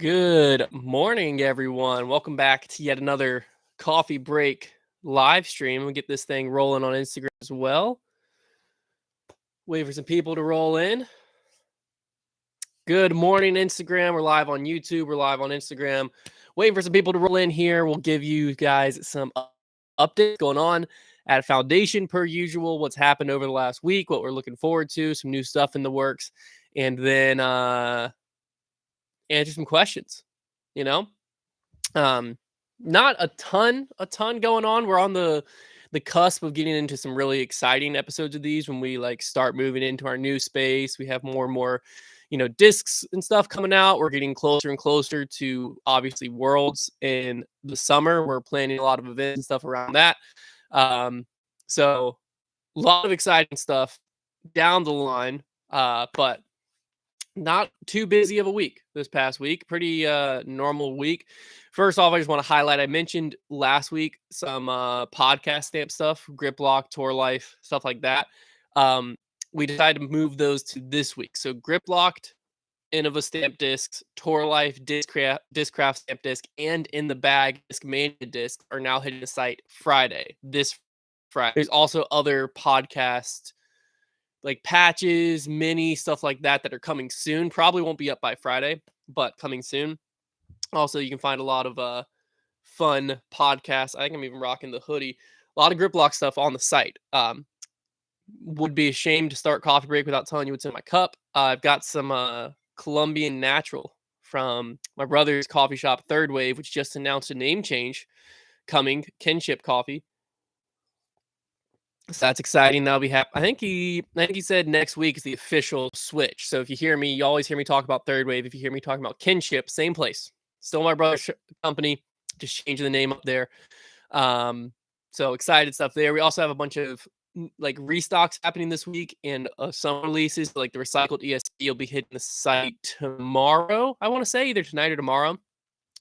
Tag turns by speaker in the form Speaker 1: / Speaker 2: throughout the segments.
Speaker 1: Good morning, everyone. Welcome back to yet another coffee break live stream. We'll get this thing rolling on Instagram as well. Wait for some people to roll in. Good morning, Instagram. We're live on YouTube. We're live on Instagram. Waiting for some people to roll in here. We'll give you guys some updates going on at Foundation per usual, what's happened over the last week, what we're looking forward to, some new stuff in the works, and then answer some questions, you know? Not a ton going on. We're on the cusp of getting into some really exciting episodes of these when we like start moving into our new space. We have more and more, discs and stuff coming out. We're getting closer and closer to obviously Worlds in the summer. We're planning a lot of events and stuff around that. So a lot of exciting stuff down the line. But not too busy of a week this past week. Pretty normal week. First off, I just want to highlight I mentioned last week some podcast stamp stuff, Grip Lock, Tour Life, stuff like that. We decided to move those to this week. So Grip Locked, Innova stamp discs, Tour Life, Discraft stamp disc, and In the Bag Discmania disc are now hitting the site this Friday. There's also other podcast like patches, mini stuff like that are coming soon. Probably won't be up by Friday, but coming soon. Also, you can find a lot of fun podcasts. I think I'm even rocking the hoodie. A lot of Grip Lock stuff on the site. Would be ashamed to start coffee break without telling you what's in my cup. I've got some Colombian Natural from my brother's coffee shop, Third Wave, which just announced a name change coming. Kinship Coffee. So that's exciting. That'll be happy. I think he said next week is the official switch. So if you hear me, you always hear me talk about Third Wave. If you hear me talking about Kinship, same place. Still my brother's company, just changing the name up there. So excited stuff there. We also have a bunch of like restocks happening this week and some releases. Like the recycled ESP will be hitting the site tomorrow. I want to say either tonight or tomorrow.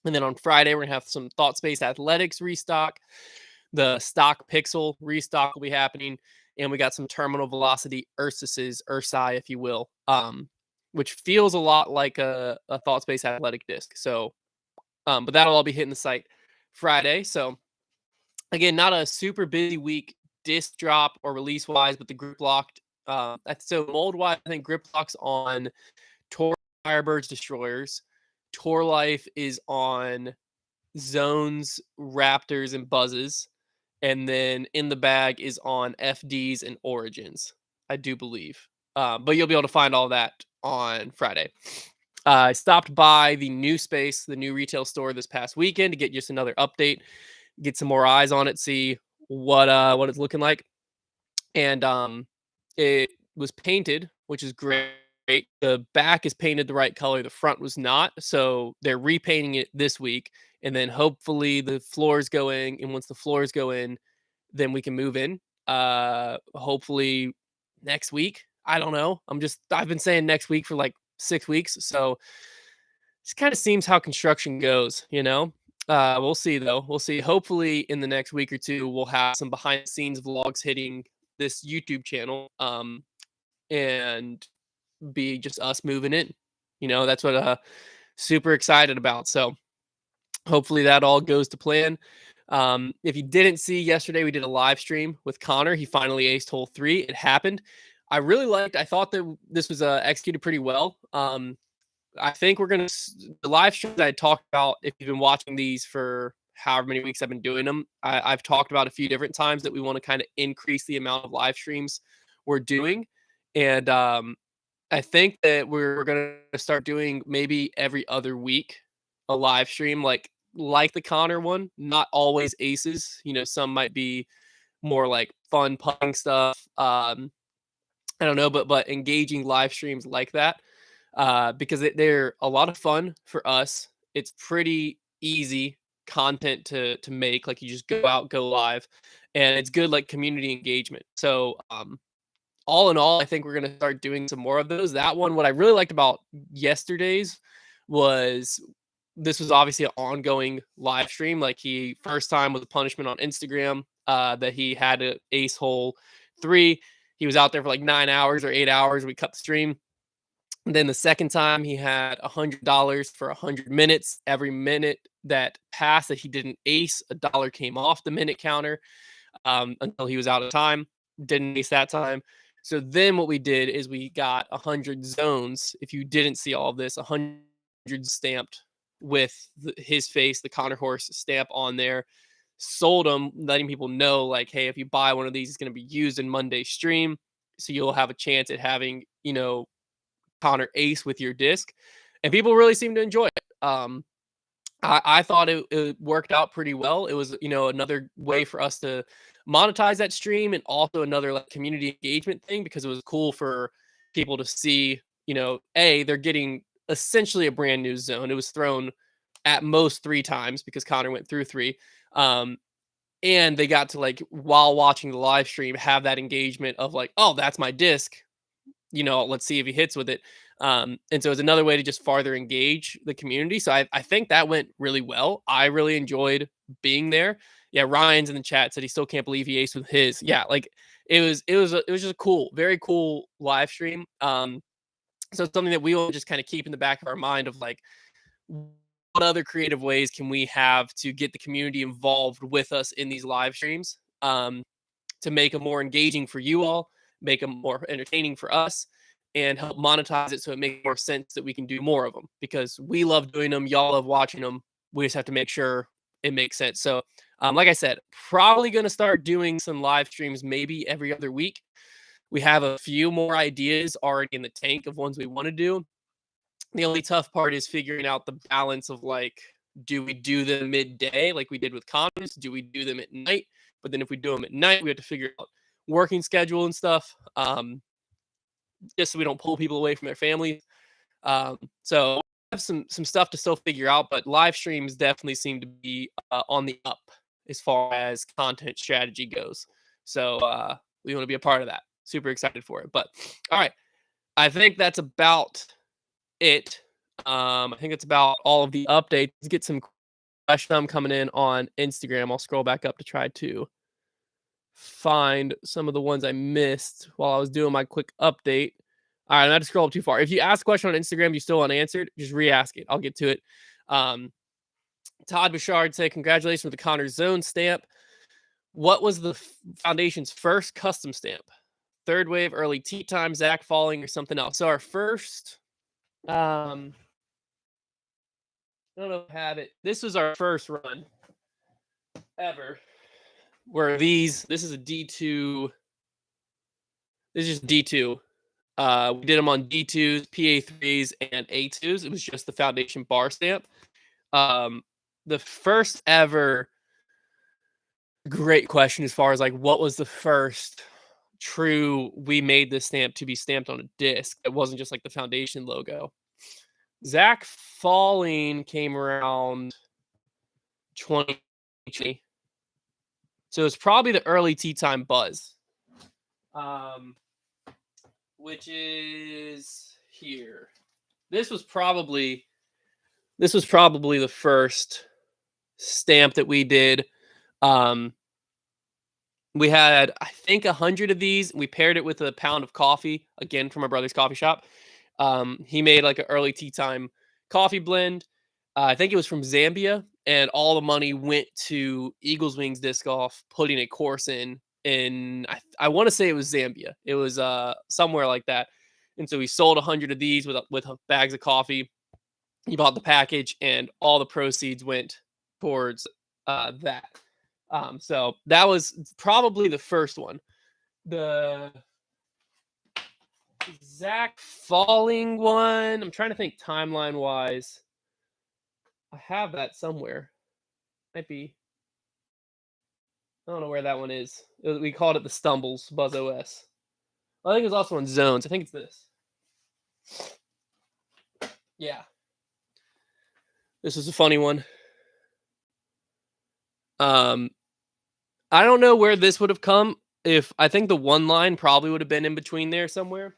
Speaker 1: And then on Friday, we're gonna have some Thought Space Athletics restock. The stock pixel restock will be happening, and we got some terminal velocity Ursi, if you will, which feels a lot like a Thought Space Athletic disc. So, but that'll all be hitting the site Friday. So, again, not a super busy week disc drop or release wise, but the Grip Locked. So mold wise, I think Grip Lock's on Tor Firebirds Destroyers. Tour Life is on Zones, Raptors, and Buzzes. And then In the Bag is on FDs and Origins, I do believe. But you'll be able to find all that on Friday. I stopped by the new space, the new retail store this past weekend to get just another update, get some more eyes on it, see what it's looking like. And it was painted, which is great. The back is painted the right color, the front was not. So they're repainting it this week. And then hopefully the floors go in. And once the floors go in, then we can move in. Hopefully next week. I don't know. I've been saying next week for like 6 weeks. So it kind of seems how construction goes, you know? We'll see though. We'll see. Hopefully in the next week or two, we'll have some behind the scenes vlogs hitting this YouTube channel. And be just us moving in. That's what super excited about. So hopefully that all goes to plan. If you didn't see yesterday, we did a live stream with Connor. He finally aced hole 3. It happened. I thought that this was executed pretty well. I think the live streams I talked about, if you've been watching these for however many weeks I've been doing them, I've talked about a few different times that we want to kind of increase the amount of live streams we're doing. And I think that we're going to start doing maybe every other week a live stream like the Connor one, not always aces. Some might be more like fun putting stuff. I don't know, but engaging live streams like that because they're a lot of fun for us. It's pretty easy content to make. Like you just go out, go live, and it's good like community engagement. So all in all, I think we're going to start doing some more of those. That one, what I really liked about yesterday's was this was obviously an ongoing live stream. Like he first time was a punishment on Instagram that he had an ace hole 3. He was out there for like 9 hours or 8 hours. We cut the stream. And then the second time he had $100 for 100 minutes. Every minute that passed that he didn't ace, a dollar came off the minute counter until he was out of time. Didn't ace that time. So then what we did is we got 100 zones. If you didn't see all of this, 100 stamped with his face, the Connor horse stamp on there. Sold them, letting people know like, hey, if you buy one of these, it's going to be used in Monday's stream. So you'll have a chance at having, Connor ace with your disc. And people really seem to enjoy it. I thought it worked out pretty well. It was, another way for us to monetize that stream and also another like community engagement thing because it was cool for people to see, they're getting essentially a brand new zone. It was thrown at most 3 times because Connor went through 3. And they got to like while watching the live stream have that engagement of like, oh, that's my disc. Let's see if he hits with it. And so it's another way to just farther engage the community. So I think that went really well. I really enjoyed being there. Yeah, Ryan's in the chat said he still can't believe he aced with his. Yeah, like it was just a cool, very cool live stream. So it's something that we will just kind of keep in the back of our mind of like, what other creative ways can we have to get the community involved with us in these live streams to make them more engaging for you all, make them more entertaining for us, and help monetize it so it makes more sense that we can do more of them because we love doing them. Y'all love watching them. We just have to make sure it makes sense. So, like I said, probably going to start doing some live streams maybe every other week. We have a few more ideas already in the tank of ones we want to do. The only tough part is figuring out the balance of like, do we do them midday like we did with Connors? Do we do them at night? But then if we do them at night, we have to figure out working schedule and stuff, just so we don't pull people away from their families. So I have some stuff to still figure out, but live streams definitely seem to be on the up as far as content strategy goes. So we want to be a part of that. Super excited for it. But all right, I think that's about it. I think it's about all of the updates. Let's get some questions coming in on Instagram. I'll scroll back up to try to find some of the ones I missed while I was doing my quick update. All right, I'm not to scroll up too far. If you ask a question on Instagram, you still unanswered, just re-ask it. I'll get to it. Todd Bouchard said, congratulations with the Connor Zone stamp. What was the Foundation's first custom stamp? Third wave, early tea time, Zach falling, or something else? So our first, I don't know if I have it. This was our first run ever. Where this is a D2. This is just D2. We did them on D2s, PA3s, and A2s. It was just the Foundation bar stamp. The first ever great question as far as like what was the first true we made this stamp to be stamped on a disc. It wasn't just like the Foundation logo. Zach Falling came around 2020. So it's probably the early tea time buzz. Which is here. This was probably the first stamp that we did. We had, I think, 100 of these. We paired it with a pound of coffee, again, from my brother's coffee shop. He made like an early tea time coffee blend. I think it was from Zambia, and all the money went to Eagles Wings Disc Golf, putting a course in I want to say it was Zambia. It was somewhere like that. And so we sold 100 of these with bags of coffee. He bought the package, and all the proceeds went towards that. So that was probably the first one. The Zach Falling one, I'm trying to think timeline wise. I have that somewhere. Might be. I don't know where that one is. We called it the Stumbles Buzz OS. I think it was also on Zones. I think it's this. Yeah. This is a funny one. I don't know where this would have come if I think the one line probably would have been in between there somewhere.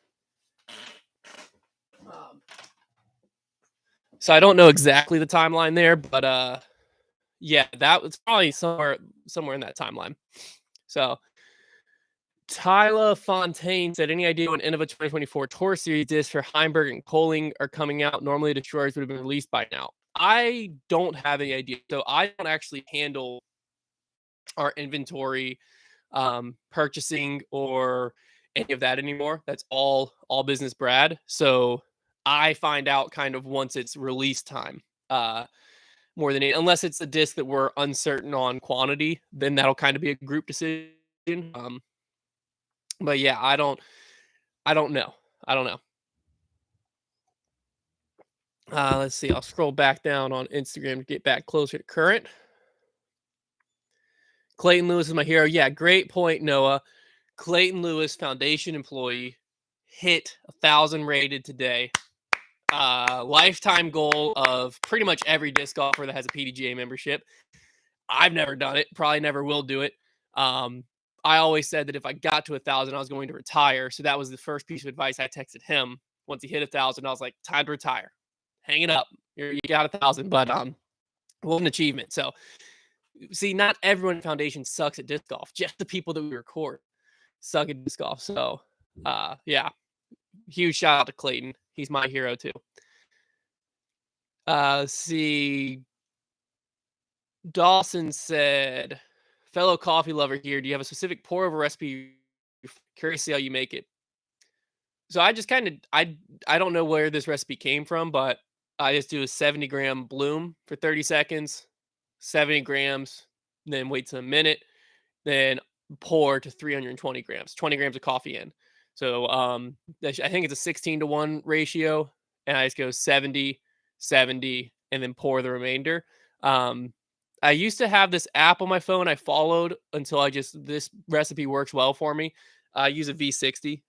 Speaker 1: So I don't know exactly the timeline there, but yeah, that was probably somewhere in that timeline. So Tyler Fontaine said, any idea when Innova 2024 Tour Series discs for Heimberg and Kohling are coming out? Normally, Destroyers would have been released by now. I don't have any idea. So I don't actually handle our inventory, purchasing, or any of that anymore. That's all business Brad. So I find out kind of once it's release time. More than unless it's a disc that we're uncertain on quantity, then that'll kind of be a group decision. But yeah, I don't know. I don't know. Let's see. I'll scroll back down on Instagram to get back closer to current. Clayton Lewis is my hero. Yeah, great point, Noah. Clayton Lewis, foundation employee, hit 1,000 rated today. Lifetime goal of pretty much every disc golfer that has a PDGA membership. I've never done it. Probably never will do it. I always said that if I got to 1,000, I was going to retire. So that was the first piece of advice I texted him. Once he hit 1,000, I was like, time to retire. Hang it up. You got 1,000, but what an achievement. So see, not everyone in foundation sucks at disc golf. Just the people that we record suck at disc golf. So yeah, huge shout out to Clayton. He's my hero too. Let's see. Dawson said, fellow coffee lover here, do you have a specific pour over recipe? Curious to see how you make it. So I just kind of, I don't know where this recipe came from, but I just do a 70-gram bloom for 30 seconds, 70 grams, then wait till a minute, then pour to 320 grams, 20 grams of coffee in. So I think it's a 16-to-1 ratio, and I just go 70, 70, and then pour the remainder. I used to have this app on my phone I followed until this recipe works well for me. I use a V60.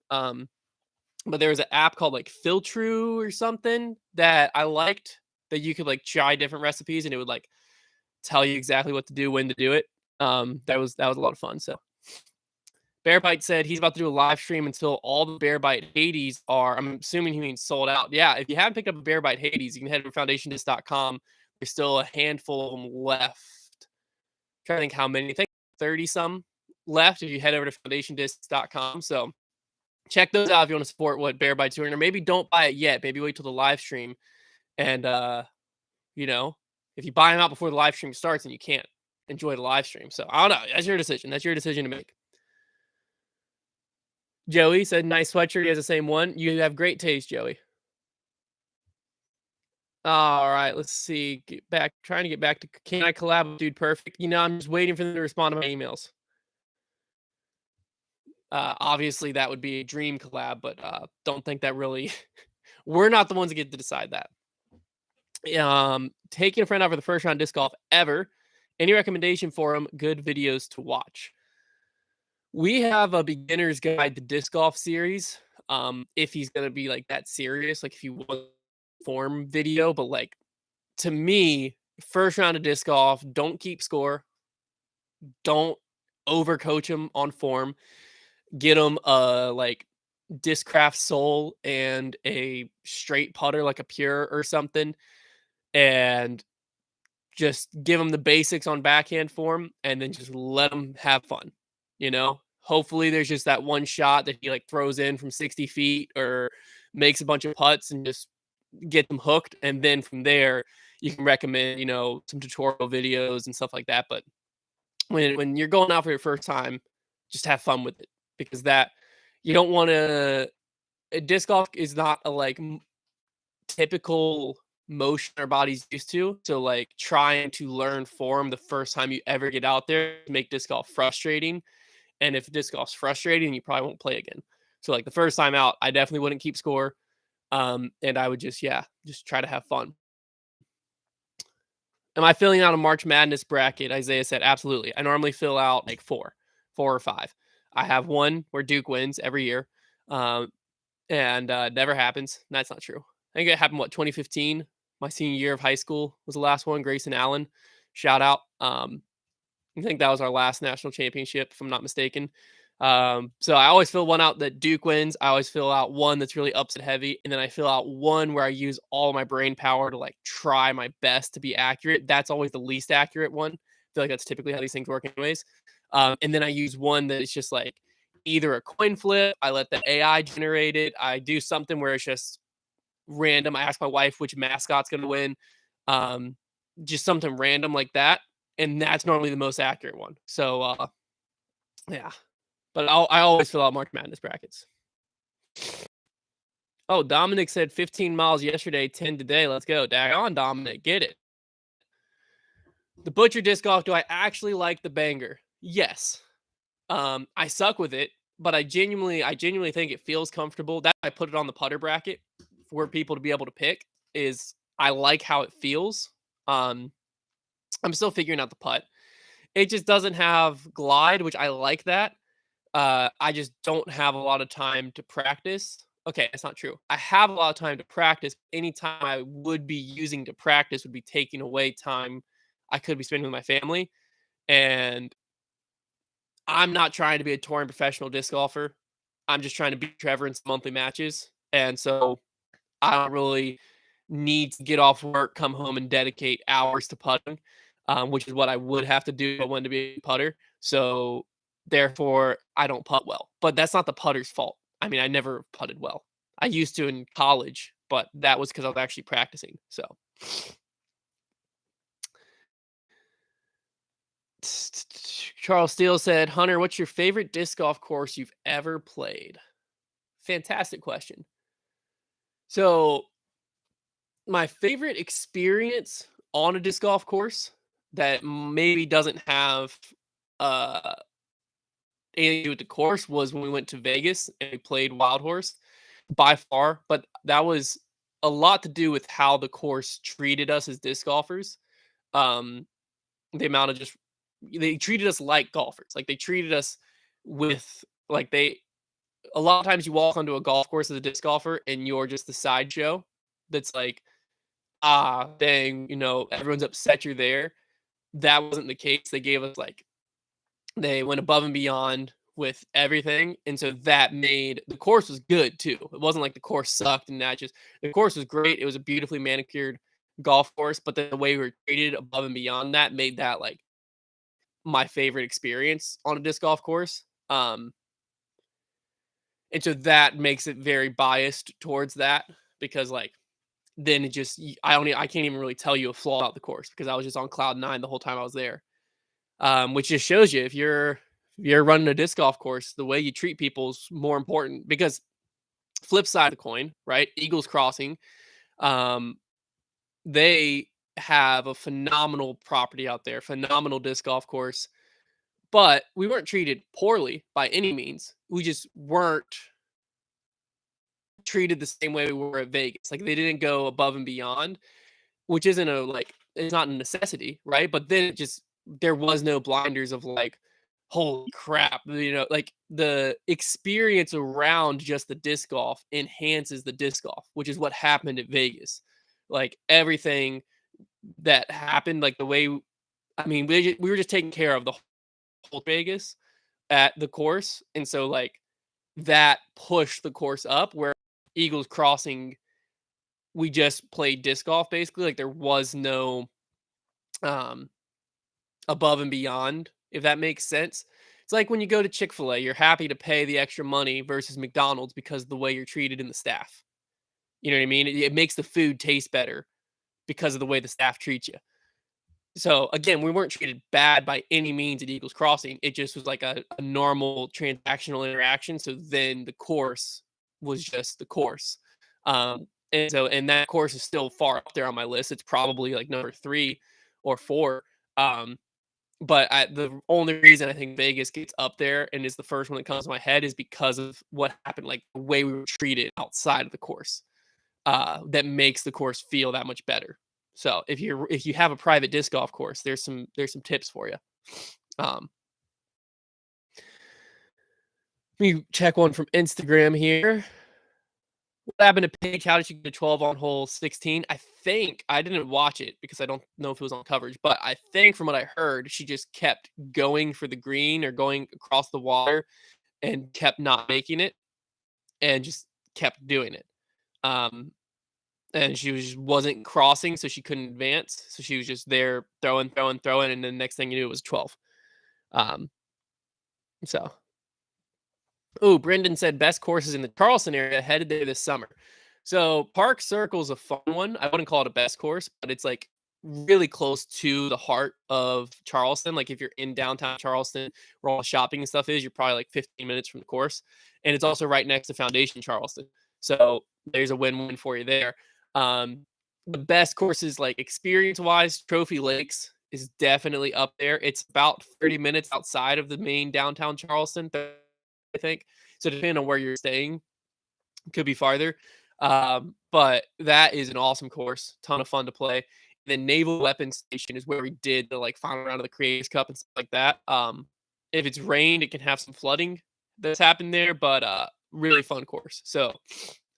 Speaker 1: But there was an app called like Filtrue or something that I liked, that you could like try different recipes and it would like tell you exactly what to do, when to do it. That was a lot of fun. So Bear Bite said he's about to do a live stream until all the Bear Bite Hades are, I'm assuming he means sold out. Yeah, if you haven't picked up a Bear Bite Hades, you can head to foundationdisc.com. There's still a handful of them left. I'm trying to think how many. I think 30 some left if you head over to foundationdisc.com. So check those out if you want to support what Bear Bite's doing, or maybe don't buy it yet. Maybe wait till the live stream. And, you know, if you buy them out before the live stream starts, and you can't enjoy the live stream. So I don't know. That's your decision. That's your decision to make. Joey said, nice sweatshirt. He has the same one. You have great taste, Joey. All right, let's see. Trying to get back to, can I collab with Dude Perfect? You know, I'm just waiting for them to respond to my emails. Obviously, that would be a dream collab, but don't think that really. We're not the ones that get to decide that. Taking a friend out for the first round disc golf ever. Any recommendation for him? Good videos to watch. We have a beginner's guide to disc golf series. If he's gonna be like that serious, like if you want form video, but like to me, first round of disc golf, don't keep score. Don't overcoach him on form. Get him like Discraft sole and a straight putter, like a pure or something, and just give him the basics on backhand form, and then just let him have fun. You know, hopefully there's just that one shot that he like throws in from 60 feet or makes a bunch of putts and just get them hooked. And then from there, you can recommend, you know, some tutorial videos and stuff like that. But when you're going out for your first time, just have fun with it, because that you don't want to. Disc golf is not a like typical motion our body's used to. So like trying to learn form the first time you ever get out there make disc golf frustrating. And if disc golf's frustrating, you probably won't play again. So like the first time out, I definitely wouldn't keep score. And I would just try to have fun. Am I filling out a March Madness bracket? Isaiah said, absolutely. I normally fill out like four or five. I have one where Duke wins every year. And never happens. That's not true. I think it happened, 2015? My senior year of high school was the last one. Grayson Allen, shout out. I think that was our last national championship, if I'm not mistaken. So I always fill one out that Duke wins. I always fill out one that's really upset heavy. And then I fill out one where I use all my brain power to like try my best to be accurate. That's always the least accurate one. I feel like that's typically how these things work anyways. And then I use one that is just like either a coin flip, I let the AI generate it, I do something where it's just random. I ask my wife which mascot's gonna win, um, just something random like that, and that's normally the most accurate one. So, yeah, but I always fill out March Madness brackets. Oh, Dominic said 15 miles yesterday, 10 today. Let's go. Daggone, Dominic. Get it. The Butcher disc golf. Do I actually like the banger? Yes. I suck with it, but I genuinely think it feels comfortable. That I put it on the putter bracket for people to be able to pick is I like how it feels. Um, I'm still figuring out the putt. It just doesn't have glide, which I like that. I just don't have a lot of time to practice. Okay, that's not true. I have a lot of time to practice. Any time I would be using to practice would be taking away time I could be spending with my family. And I'm not trying to be a touring professional disc golfer. I'm just trying to beat Trevor in some monthly matches. And so I don't really need to get off work, come home, and dedicate hours to putting, which is what I would have to do if I wanted to be a putter. So therefore, I don't putt well. But that's not the putter's fault. I mean, I never putted well. I used to in college, but that was because I was actually practicing. So Charles Steele said, Hunter, what's your favorite disc golf course you've ever played? Fantastic question. So my favorite experience on a disc golf course that maybe doesn't have uh anything to do with the course was when we went to Vegas and we played Wild Horse by far, but that was a lot to do with how the course treated us as disc golfers. Um, the amount of just they treated us like golfers. Like they treated us with like they a lot of times you walk onto a golf course as a disc golfer and you're just the sideshow that's like, ah, dang, everyone's upset you're there. That wasn't the case. They gave us like they went above and beyond with everything, and so that made the course was good too. It wasn't like the course sucked and that just the course was great. It was a beautifully manicured golf course, but the way we were treated above and beyond that made that like my favorite experience on a disc golf course. And so that makes it very biased towards that because like then it just I can't even really tell you a flaw about the course because I was just on cloud nine the whole time I was there. Which just shows you if you're running a disc golf course, the way you treat people is more important because flip side of the coin, right? Eagles Crossing, um, they have a phenomenal property out there, phenomenal disc golf course, but we weren't treated poorly by any means. We just weren't treated the same way we were at Vegas. Like they didn't go above and beyond, which isn't a like it's not a necessity, right? But then it just there was no blinders of like, holy crap, like the experience around just the disc golf enhances the disc golf, which is what happened at Vegas. Like everything that happened, like the way I mean, we were just taking care of the whole Vegas at the course, and so like that pushed the course up where Eagles Crossing we just played disc golf basically. Like there was no um above and beyond, if that makes sense. It's like when you go to Chick-fil-A, you're happy to pay the extra money versus McDonald's because of the way you're treated in the staff. You know what I mean? It makes the food taste better because of the way the staff treats you. So again, we weren't treated bad by any means at Eagles Crossing. It just was like a normal transactional interaction. So then the course was just the course. And that course is still far up there on my list. It's probably like number 3 or 4. But the only reason I think Vegas gets up there and is the first one that comes to my head is because of what happened, like the way we were treated outside of the course. That makes the course feel that much better. So if you have a private disc golf course, there's some tips for you. Um, Let me check one from Instagram here. What happened to Paige? How did she get a 12 on hole 16? I think I didn't watch it because I don't know if it was on coverage, but I think from what I heard, she just kept going for the green or going across the water and kept not making it and just kept doing it. Um, and she wasn't crossing, so she couldn't advance. So she was just there throwing, throwing, throwing, and then next thing you knew, it was 12. Um, so Oh, Brendan said best courses in the Charleston area headed there this summer. So Park Circle's a fun one. I wouldn't call it a best course, but it's like really close to the heart of Charleston. Like if you're in downtown Charleston, where all the shopping and stuff is, you're probably like 15 minutes from the course. And it's also right next to Foundation Charleston. So there's a win-win for you there. The best courses, like experience wise, Trophy Lakes is definitely up there. It's about 30 minutes outside of the main downtown Charleston, I think. So depending on where you're staying, could be farther. But that is an awesome course, ton of fun to play. The Naval Weapons Station is where we did the like final round of the Creators Cup and stuff like that. If it's rained, it can have some flooding that's happened there, but really fun course. So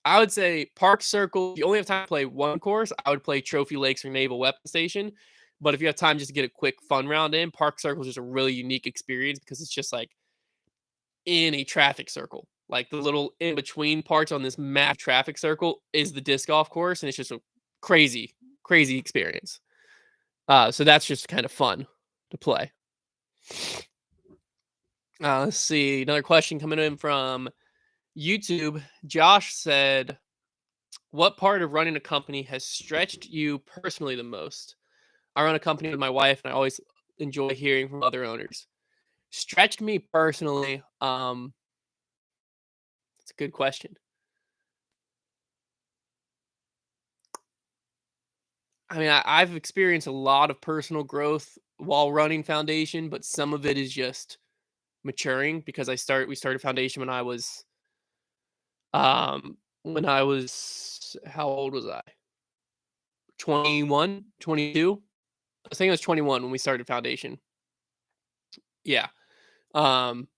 Speaker 1: I would say Park Circle. If you only have time to play one course, I would play Trophy Lakes or Naval Weapons Station. But if you have time just to get a quick fun round in, Park Circle is just a really unique experience because it's just like in a traffic circle. Like the little in between parts on this map traffic circle is the disc golf course, and it's just a crazy, crazy experience. So that's just kind of fun to play. Let's see. Another question coming in from YouTube. Josh said, what part of running a company has stretched you personally the most? I run a company with my wife, and I always enjoy hearing from other owners. Stretched me personally. It's a good question. I mean, I've experienced a lot of personal growth while running Foundation, but some of it is just maturing because we started Foundation when I was how old was I? 21, 22. I think I was 21 when we started Foundation. Yeah. Um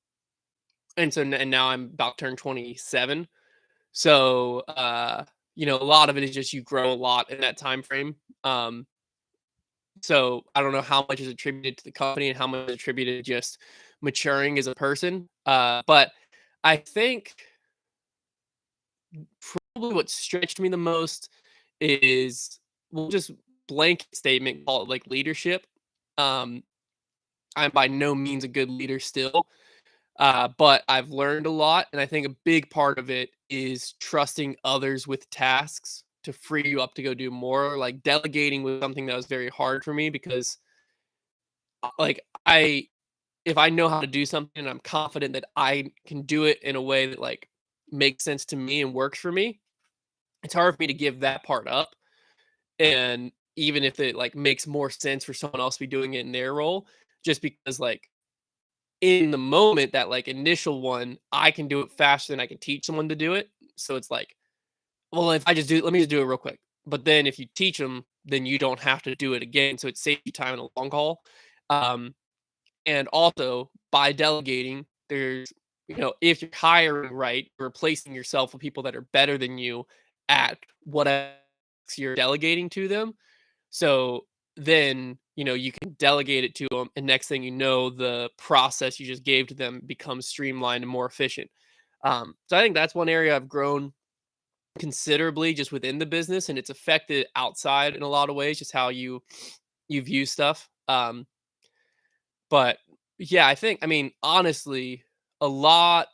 Speaker 1: and now I'm about to turn 27. So, a lot of it is just you grow a lot in that time frame. So I don't know how much is attributed to the company and how much is attributed to just maturing as a person. But I think probably what stretched me the most is we'll just blanket statement, call it like leadership. Um, I'm by no means a good leader still, but I've learned a lot. And I think a big part of it is trusting others with tasks to free you up to go do more. Like delegating was something that was very hard for me because like if I know how to do something and I'm confident that I can do it in a way that like makes sense to me and works for me, it's hard for me to give that part up. And even if it like makes more sense for someone else to be doing it in their role, just because like in the moment that like initial one, I can do it faster than I can teach someone to do it. So it's like, well, if I just do, let me just do it real quick. But then if you teach them, then you don't have to do it again. So it saves you time in the long haul. Um, And also by delegating, if you're hiring right, replacing yourself with people that are better than you at whatever you're delegating to them. So then, you can delegate it to them. And next thing you know, the process you just gave to them becomes streamlined and more efficient. So I think that's one area I've grown considerably just within the business, and it's affected outside in a lot of ways, just how you view stuff. But yeah, I mean, honestly, a lot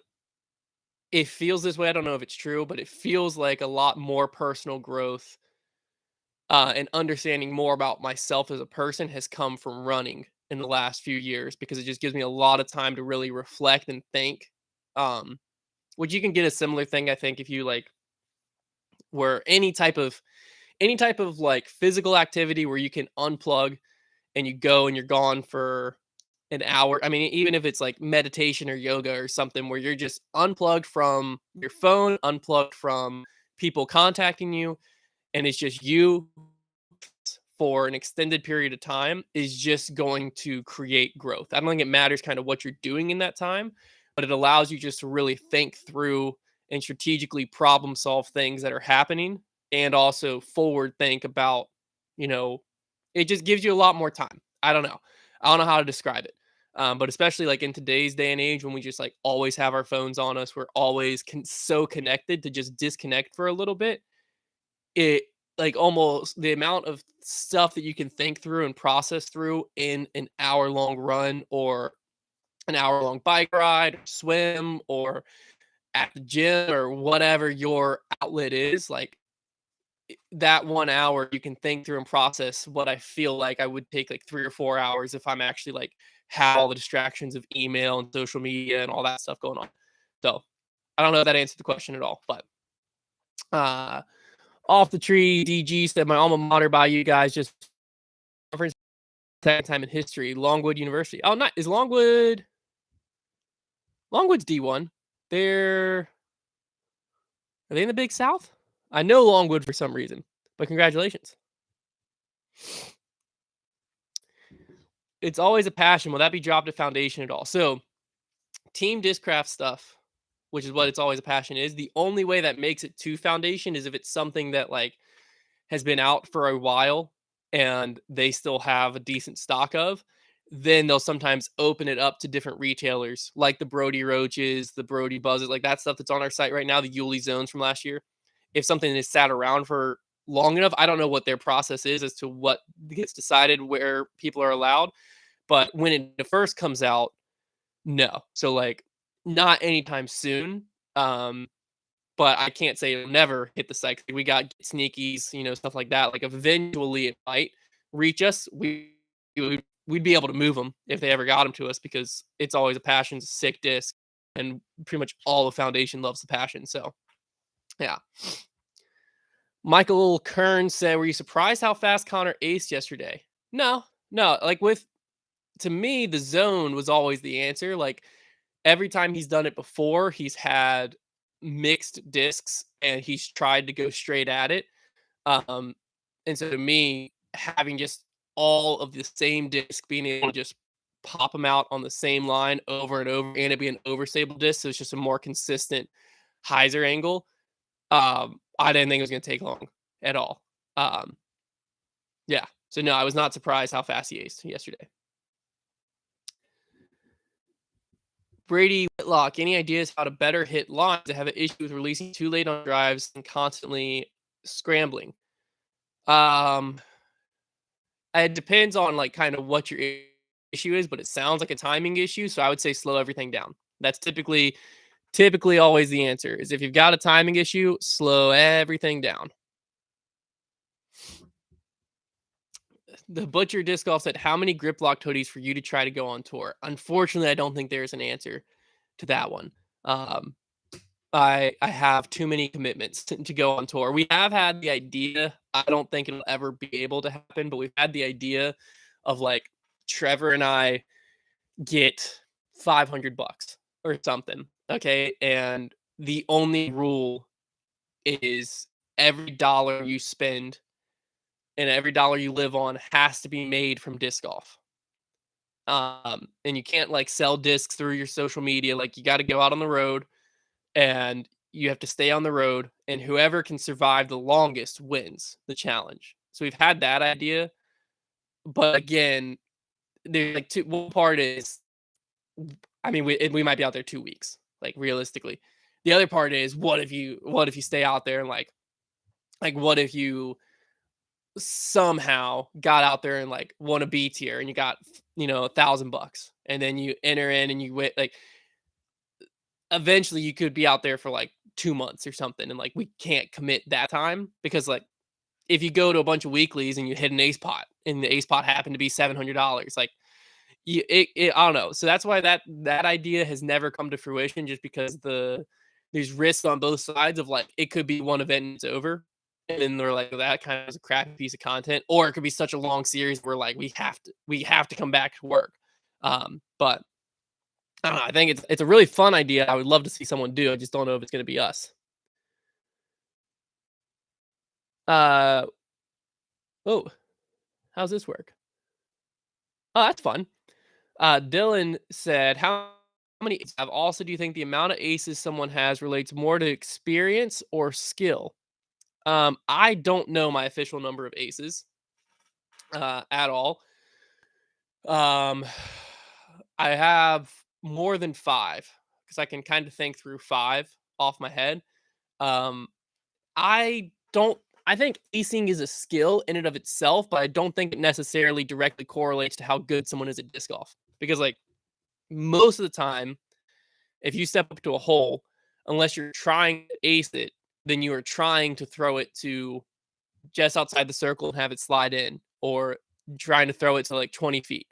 Speaker 1: it feels this way. I don't know if it's true, but it feels like a lot more personal growth and understanding more about myself as a person has come from running in the last few years because it just gives me a lot of time to really reflect and think. Um, which you can get a similar thing, I think, if you like where any type of like physical activity where you can unplug and you go and you're gone for an hour. I mean, even if it's like meditation or yoga or something where you're just unplugged from your phone, unplugged from people contacting you, and it's just you for an extended period of time is just going to create growth. I don't think it matters kind of what you're doing in that time, but it allows you just to really think through and strategically problem solve things that are happening and also forward think about, you know, it just gives you a lot more time. I don't know. I don't know how to describe it. But especially like in today's day and age when we just like always have our phones on us, we're always so connected to just disconnect for a little bit it like, almost the amount of stuff that you can think through and process through in an hour-long run or an hour-long bike ride, or swim, or at the gym or whatever your outlet is, like that 1 hour you can think through and process what I feel like I would take like 3 or 4 hours if I'm actually like have all the distractions of email and social media and all that stuff going on. So I don't know if that answered the question at all, but uh off the tree, DG said my alma mater by you guys just conference second time in history, Longwood University. Oh, not is Longwood's D1. They're are they in the Big South? I know Longwood for some reason, but congratulations. It's always a passion. Will that be dropped at foundation at all? So, team Discraft stuff, which is what it's always a passion is. The only way that makes it to foundation is if it's something that like has been out for a while and they still have a decent stock of, then they'll sometimes open it up to different retailers like the Brody Roaches, the Brody Buzzes, like that stuff that's on our site right now, the Yuli Zones from last year. If something is sat around for long enough, I don't know what their process is as to what gets decided where people are allowed. But when it first comes out, no. So like not anytime soon. But I can't say it'll never hit the site. We got sneakies, stuff like that. Like eventually it might reach us. We'd be able to move them if they ever got them to us because it's always a passion, it's a sick disc, and pretty much all the foundation loves the passion. So yeah. Michael Kern said, "Were you surprised how fast Connor aced yesterday?" No, no. Like to me, the zone was always the answer. Like every time he's done it before, he's had mixed discs and he's tried to go straight at it. Um, and so to me, having just all of the same disc, being able to just pop them out on the same line over and over, and it be an overstable disc, so it's just a more consistent hyzer angle. I didn't think it was going to take long at all. Um, yeah. So no, I was not surprised how fast he aced yesterday. Brady Whitlock, any ideas how to better hit lines that have an issue with releasing too late on drives and constantly scrambling? Um, it depends on like kind of what your issue is, but it sounds like a timing issue. So I would say slow everything down. That's typically always the answer is if you've got a timing issue, slow everything down. The Butcher Disc Golf said, how many grip lock toadies for you to try to go on tour? Unfortunately, I don't think there's an answer to that one. I have too many commitments to go on tour. We have had the idea. I don't think it'll ever be able to happen, but we've had the idea of like Trevor and I get $500 or something. Okay. And the only rule is every dollar you spend and every dollar you live on has to be made from disc golf. And you can't like sell discs through your social media. Like you got to go out on the road and you have to stay on the road, and whoever can survive the longest wins the challenge. So we've had that idea, but again, there's like one part is, I mean, we might be out there 2 weeks, like realistically. The other part is, what if you stay out there and like what if you somehow got out there and like won a B tier and you got $1,000 and then you enter in and you win, like eventually you could be out there for like 2 months or something, and like we can't commit that time because like if you go to a bunch of weeklies and you hit an ace pot and the ace pot happened to be $700, like I don't know. So that's why that idea has never come to fruition, just because there's risk on both sides of like it could be one event and it's over, and then they're like, that kind of is a crappy piece of content, or it could be such a long series where like we have to come back to work. But I don't know. I think it's a really fun idea. I would love to see someone do. I just don't know if it's going to be us. Uh oh, how's this work? Oh, that's fun. Dylan said, how many aces have? Also, do you think the amount of aces someone has relates more to experience or skill? I don't know my official number of aces at all. Um, I have more than five because I can kind of think through five off my head. Um, I don't. I think acing is a skill in and of itself, but I don't think it necessarily directly correlates to how good someone is at disc golf. Because like most of the time, if you step up to a hole, unless you're trying to ace it, then you are trying to throw it to just outside the circle and have it slide in, or trying to throw it to like 20 feet.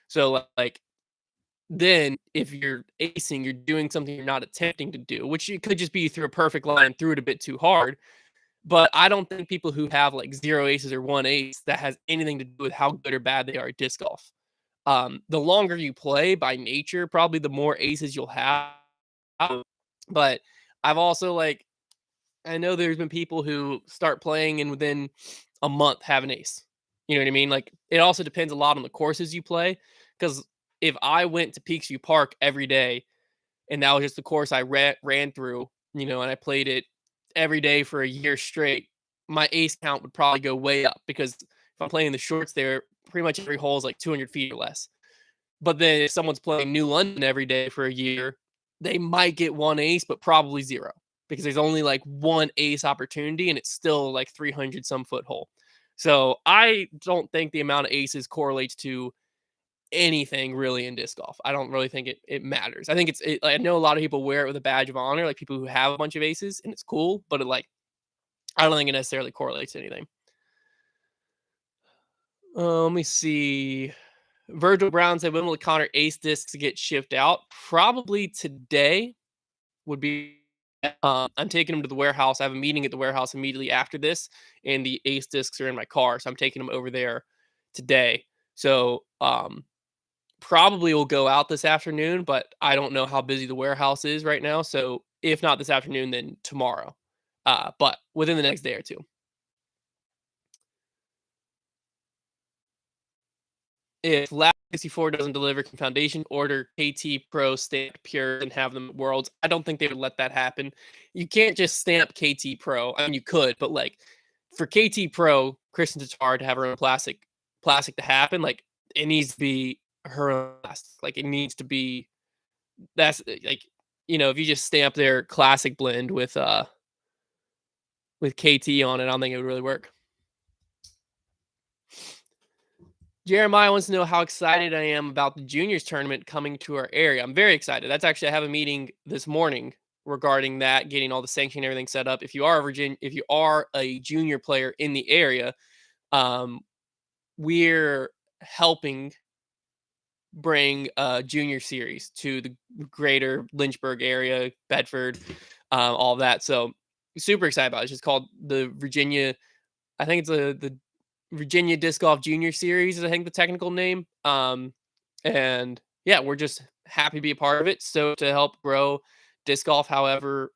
Speaker 1: So like then if you're acing, you're doing something you're not attempting to do, which you could just be through a perfect line, threw it a bit too hard. But I don't think people who have like zero aces or one ace that has anything to do with how good or bad they are at disc golf. The longer you play by nature, probably the more aces you'll have. But I've also like I know there's been people who start playing and within a month have an ace. You know what I mean? Like it also depends a lot on the courses you play. Because if I went to Peaksview Park every day and that was just the course I ran through, and I played it every day for a year straight, my ace count would probably go way up because if I'm playing the shorts there, pretty much every hole is like 200 feet or less. But then if someone's playing New London every day for a year, they might get one ace, but probably zero because there's only like one ace opportunity and it's still like 300 some foot hole. So I don't think the amount of aces correlates to anything really in disc golf. I don't really think it matters. I think I know a lot of people wear it with a badge of honor, like people who have a bunch of aces, and it's cool, but I don't think it necessarily correlates to anything. Let me see. Virgil Brown said, when will the Connor ace discs get shipped out? Probably today would be. I'm taking them to the warehouse. I have a meeting at the warehouse immediately after this, and the ace discs are in my car, so I'm taking them over there today. So probably will go out this afternoon, but I don't know how busy the warehouse is right now. So if not this afternoon, then tomorrow. But within the next day or two. If Lab 64 doesn't deliver, can Foundation order KT Pro stamp pure and have them at Worlds? I don't think they would let that happen. You can't just stamp KT Pro. I mean, you could, but like for KT Pro, Kristen Tatar to have her own plastic to happen, like it needs to be her own plastic. Like it needs to be that's like if you just stamp their classic blend with KT on it, I don't think it would really work. Jeremiah wants to know how excited I am about the juniors tournament coming to our area. I'm very excited. That's actually I have a meeting this morning regarding that, getting all the sanction and everything set up. If you are a junior player in the area, um, we're helping bring a junior series to the greater Lynchburg area, Bedford, all of that. So super excited about it. It's just called the Virginia. I think it's the Virginia Disc Golf Junior Series is I think the technical name. And yeah, we're just happy to be a part of it. So to help grow disc golf, however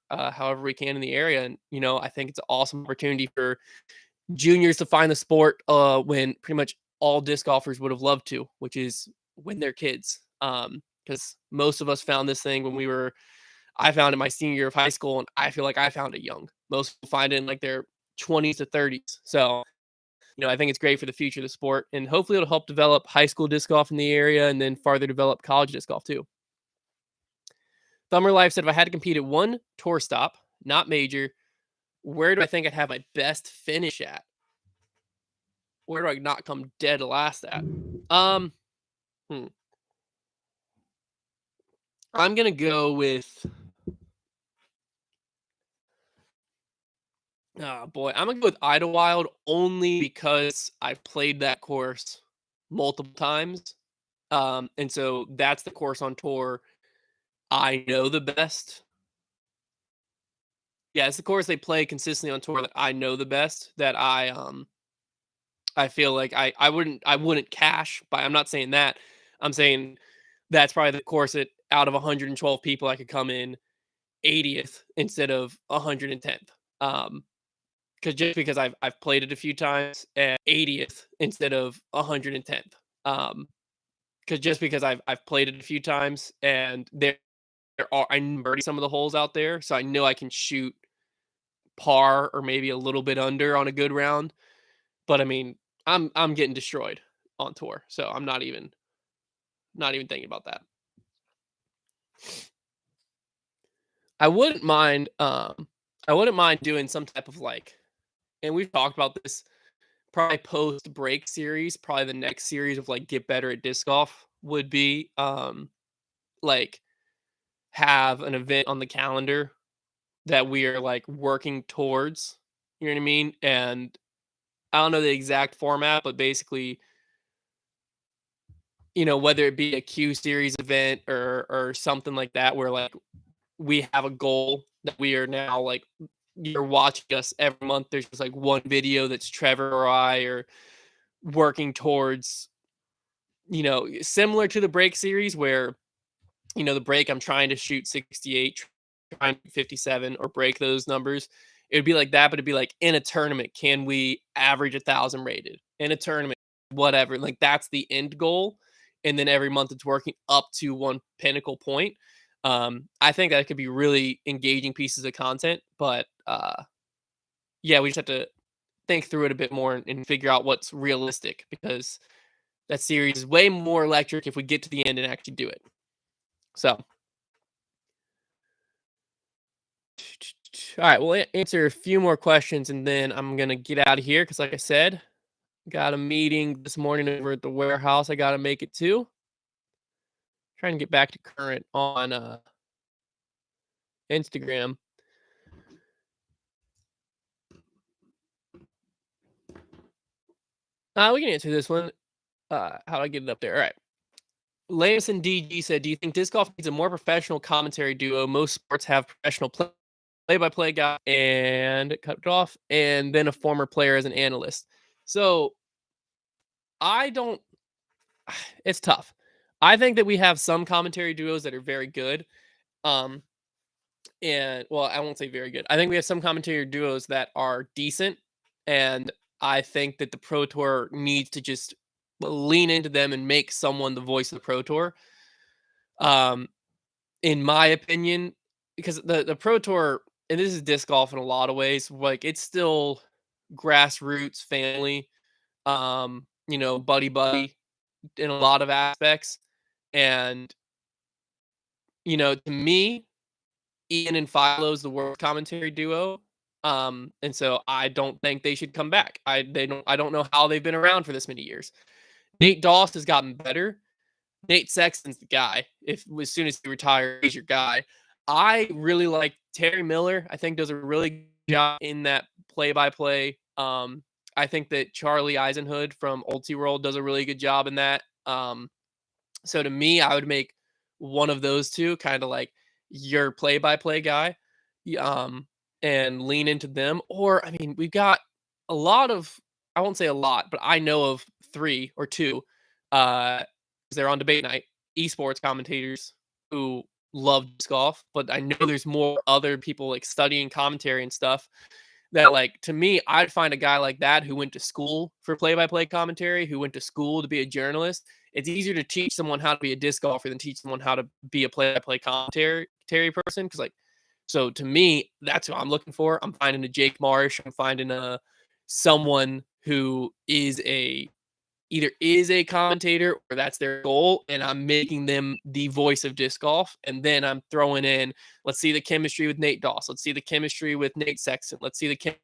Speaker 1: we can in the area, and I think it's an awesome opportunity for juniors to find the sport when pretty much all disc golfers would have loved to, which is when they're kids. Because most of us found this thing when I found it my senior year of high school, and I feel like I found it young. Most people find it in like their 20s to 30s. So, I think it's great for the future of the sport, and hopefully it'll help develop high school disc golf in the area and then farther develop college disc golf too. Thumber Life said, if I had to compete at one tour stop, not major, where do I think I'd have my best finish at? Where do I not come dead last at? Hmm. I'm gonna go with. Oh boy, I'm gonna go with Idlewild only because I've played that course multiple times. And so that's the course on tour I know the best. Yeah, it's the course they play consistently on tour that I know the best. That I feel like I wouldn't cash, but I'm not saying that. I'm saying that's probably the course that out of 112 people I could come in 80th instead of 110th. Because just because I've played it a few times at 80th instead of 110th. Because just because I've played it a few times and I birdie some of the holes out there, so I know I can shoot par or maybe a little bit under on a good round. But I mean, I'm getting destroyed on tour, so I'm not even thinking about that. I wouldn't mind I wouldn't mind doing some type of and we've talked about this probably post break series, probably the next series of like get better at disc golf would be like have an event on the calendar that we are like working towards. You know what I mean? And I don't know the exact format, but basically, whether it be a Q series event or something like that, where like we have a goal that we are now like you're watching us every month. There's just like one video that's Trevor or I are working towards, similar to the break series where, the break I'm trying to shoot 68, trying to 57 or break those numbers. It would be like that, but it'd be like in a tournament, can we average 1,000 rated in a tournament, whatever? Like that's the end goal. And then every month it's working up to one pinnacle point. I think that could be really engaging pieces of content, but yeah, we just have to think through it a bit more and figure out what's realistic because that series is way more electric if we get to the end and actually do it. So, all right, we'll answer a few more questions and then I'm gonna get out of here because, like I said, got a meeting this morning over at the warehouse. I gotta make it to. Trying to get back to current on Instagram. We can answer this one. How do I get it up there? All right. Lamson DG said, "Do you think disc golf needs a more professional commentary duo? Most sports have professional play-by-play guy and cut it off, and then a former player as an analyst." So I don't. It's tough. I think that we have some commentary duos that are very good. Um, and well, I won't say very good. I think we have some commentary duos that are decent, and I think that the Pro Tour needs to just lean into them and make someone the voice of the Pro Tour. Um, in my opinion, because the Pro Tour, and this is disc golf in a lot of ways, like it's still grassroots family, buddy buddy in a lot of aspects. And, to me, Ian and Philo's the worst commentary duo. And so I don't think they should come back. I don't know how they've been around for this many years. Nate Doss has gotten better. Nate Sexton's the guy. If as soon as he retires, he's your guy. I really like Terry Miller. I think does a really good job in that play-by-play. I think that Charlie Eisenhood from Ulti World does a really good job in that. So to me, I would make one of those two kind of like your play-by-play guy, and lean into them. Or I mean, we've got a lot of I won't say a lot, but I know of three or two. Uh, 'cause they're on debate night, esports commentators who love disc golf, but I know there's more other people like studying commentary and stuff that like to me, I'd find a guy like that who went to school for play-by-play commentary, who went to school to be a journalist. It's easier to teach someone how to be a disc golfer than teach someone how to be a play-by-play commentary person. Because like, so to me, that's what I'm looking for. I'm finding a Jake Marsh. I'm finding a someone who is a either is a commentator or that's their goal, and I'm making them the voice of disc golf. And then I'm throwing in, let's see the chemistry with Nate Doss. Let's see the chemistry with Nate Sexton. Let's see the chemistry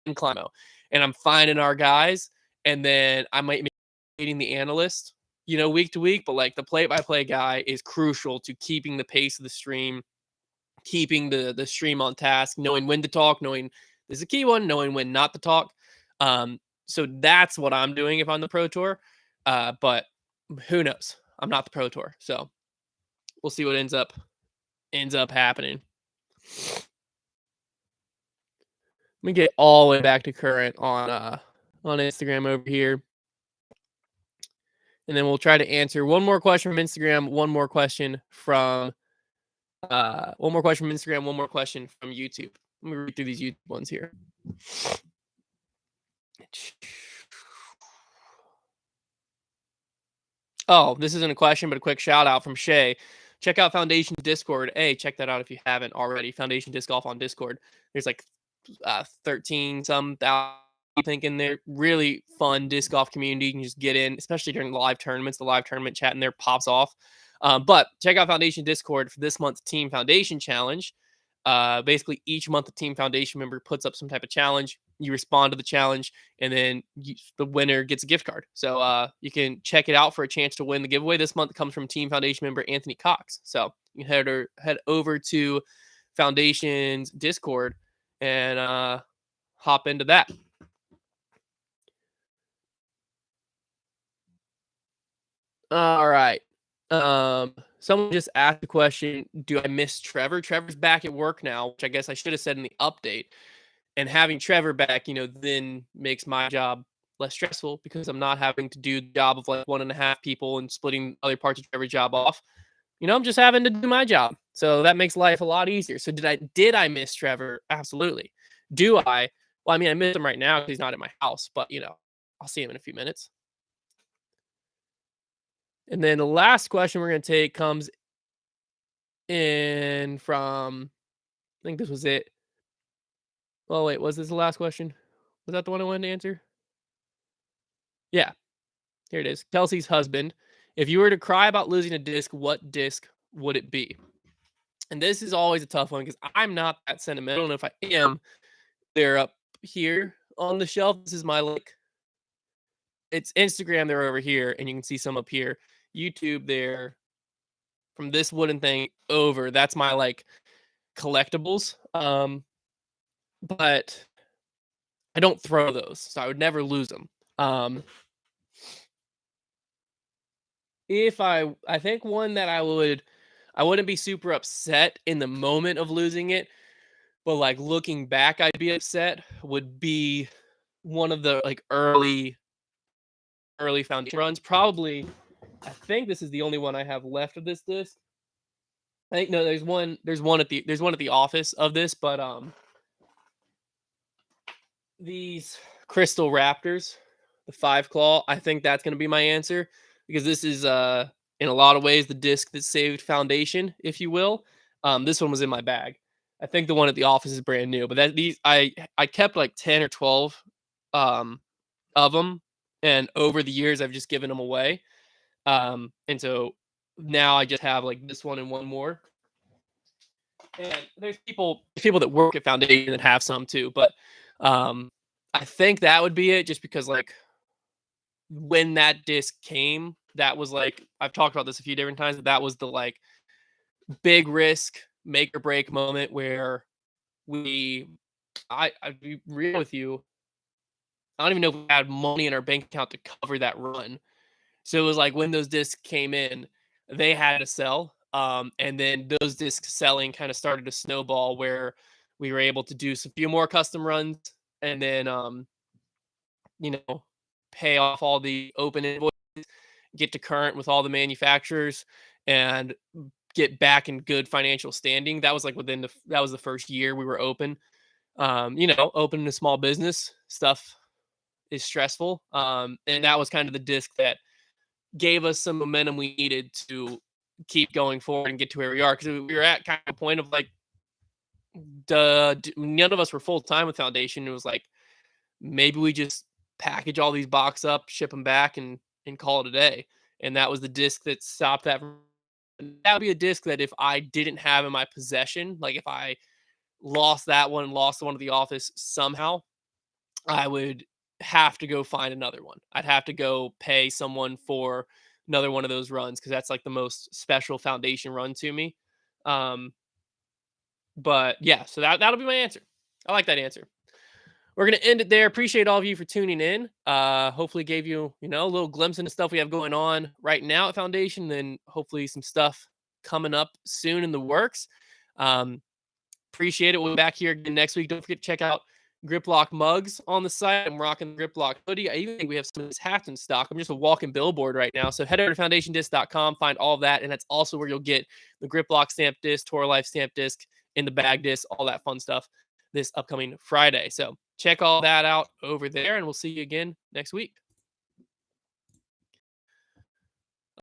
Speaker 1: with Climo. And I'm finding our guys, and then I might be meeting the analyst, week to week. But like the play-by-play guy is crucial to keeping the pace of the stream, keeping the stream on task, knowing when to talk, knowing this is a key one, knowing when not to talk. So that's what I'm doing if I'm the Pro Tour. But who knows? I'm not the Pro Tour, so we'll see what ends up happening. Let me get all the way back to current on Instagram over here, and then we'll try to answer one more question from Instagram, one more question from Instagram, one more question from YouTube. Let me read through these YouTube ones here. Oh, this isn't a question, but a quick shout out from Shay. Check out Foundation Discord. Hey, check that out if you haven't already. Foundation Disc Golf on Discord. There's like 13 some thousand, I think, in there. Really fun disc golf community. You can just get in, especially during the live tournaments. The live tournament chat in there pops off. But check out Foundation Discord for this month's Team Foundation Challenge. Basically, each month a Team Foundation member puts up some type of challenge. You respond to the challenge, and then the winner gets a gift card. So you can check it out for a chance to win the giveaway. This month comes from Team Foundation member Anthony Cox. So you can head over to Foundation's Discord and hop into that. All right. Someone just asked the question, do I miss Trevor? Trevor's back at work now, which I guess I should have said in the update. And having Trevor back, then makes my job less stressful because I'm not having to do the job of like 1.5 people and splitting other parts of Trevor's job off. I'm just having to do my job. So that makes life a lot easier. So did I miss Trevor? Absolutely. Do I? Well, I mean, I miss him right now because he's not at my house, but I'll see him in a few minutes. And then the last question we're going to take comes in from, I think this was it. Oh, wait, was this the last question? Was that the one I wanted to answer? Yeah, here it is. Kelsey's husband. If you were to cry about losing a disc, what disc would it be? And this is always a tough one because I'm not that sentimental. And if I am, they're up here on the shelf. This is my it's Instagram, they're over here, and you can see some up here. YouTube, there. From this wooden thing over, that's my collectibles. But I don't throw those, so I would never lose them. If I think one that I wouldn't be super upset in the moment of losing it, but looking back, I'd be upset, would be one of the early Foundation runs. Probably, I think this is the only one I have left of this disc. I think no, there's one at the office of this, but these Crystal Raptors, the 5-claw, I think that's going to be my answer because this is in a lot of ways the disc that saved Foundation, if you will. This one was in my bag. I think the one at the office is brand new, but I kept 10 or 12 of them, and over the years I've just given them away. And so now I just have this one and one more. And there's people that work at Foundation that have some too, but I think that would be it, just because when that disc came, that was I've talked about this a few different times, but that was the big risk make or break moment where I'd be real with you, I don't even know if we had money in our bank account to cover that run. So it was when those discs came in, they had to sell. And then those discs selling kind of started to snowball where we were able to do some few more custom runs and then, pay off all the open invoices, get to current with all the manufacturers, and get back in good financial standing. That was that was the first year we were open. Opening a small business stuff is stressful. And that was kind of the disc that gave us some momentum we needed to keep going forward and get to where we are. Because we were at kind of a point of none of us were full time with Foundation. It was maybe we just package all these box up, ship them back, and call it a day. And that was the disc that stopped that. That would be a disc that if I didn't have in my possession, if I lost that one and lost the one at the office somehow, I would have to go find another one. I'd have to go pay someone for another one of those runs because that's the most special Foundation run to me. But yeah, so that'll be my answer. I like that answer. We're going to end it there. Appreciate all of you for tuning in. Hopefully gave you, a little glimpse into stuff we have going on right now at Foundation, then hopefully some stuff coming up soon in the works. Appreciate it. We'll be back here again next week. Don't forget to check out Griplock mugs on the site. I'm rocking the Griplock hoodie. I even think we have some of these hats in stock. I'm just a walking billboard right now. So head over to foundationdisc.com, find all of that. And that's also where you'll get the Griplock stamp disc, Tour Life stamp disc, in the bag disc, all that fun stuff this upcoming Friday. So check all that out over there, and we'll see you again next week.